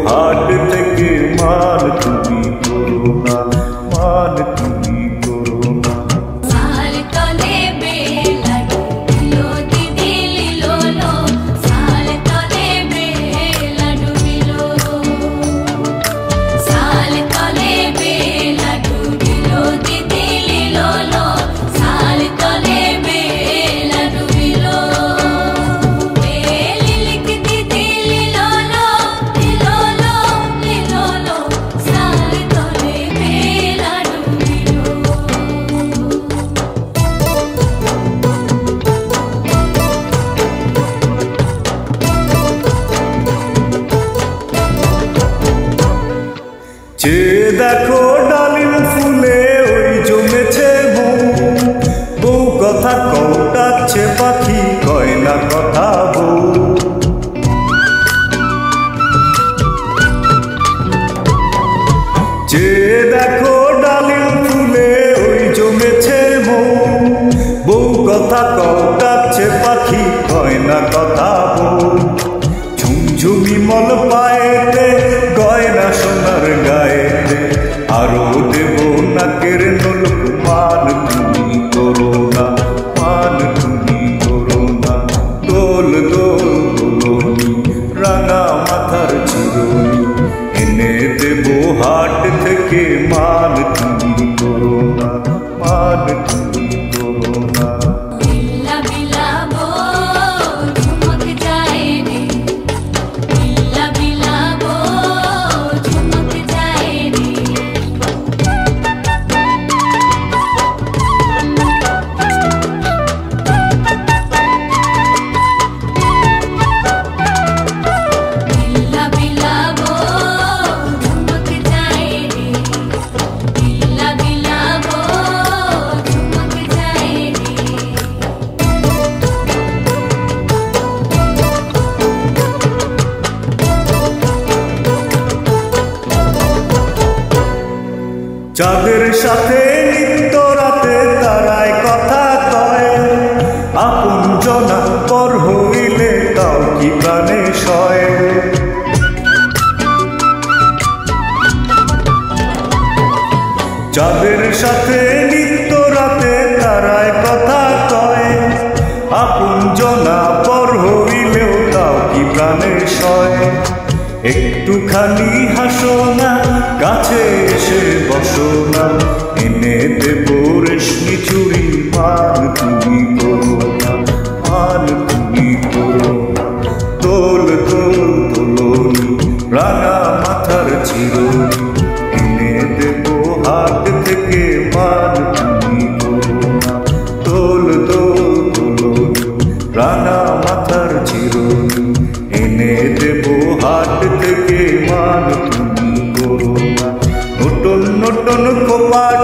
হাট থেকে মান তুমি করো না, মান তুমি করো না। साल तले बेला डुबिलो दीदी लीलो लो, साल तले बेला डुबिलो, साल तले बेला डुबिलो दीदी लीलो लो, साल तले बेला डुबिलो, लिलिक दीदी लीलो लो, लीलो लो, लीलो लो, साल तले बेला डुबिलो। চেয়ে দেখো ডালিম ফুলে ওই জমেছে বউ, বউ কথা কৌটাচ্ছে পাখি কয় না কথা বউ। চেয়ে দেখো ডালিম ফুলে ওই জমেছে বউ, বউ কথা কৌটাচ্ছে পাখি কয় না কথা বউ। ঝুমঝুমি মল পায়েতে গয়না সোনার গায়েতে, আরো দেব নাকের নলক মান তুমি করো না, মান তুমি করো না। দোল দোল দোলনি রাঙা মাথার চিরনি, এনে দেব হাট থেকে মান তুমি করো না, মান তুমি করো না। बिल्ला बिल्ला वो झुमक जाए रे, बिल्ला बिल्ला वो झुमक जाए रे। बिल्ला बिल्ला वो झुमक जाए रे, बिल्ला बिल्ला वो झुमक जाए रे। চাঁদের সাথে নিত্য রাতে তারায় কথা কয়, আপন জনা পর হইলে তাও কি প্রাণে সয়। চাঁদের সাথে নিত্য রাতে তারায় কথা কয়, আপন জনা পর হইলেও তাও কি প্রাণে সয়। একটুখানি হাসো না, কাছে এসে বসো না, এনে দেব রেশমি চুড়ি মান তুমি করো না, মান তুমি করো না। দোল দোল দোলনি রাঙা মাথার চিরনি, এনে দেব হাট থেকে মান তুমি করো না। দোল দোল দোলনি রাঙা মাথার চিরনি, এনে দেব হাট থেকে মান তুমি করো না। নতুন নতুন কপাট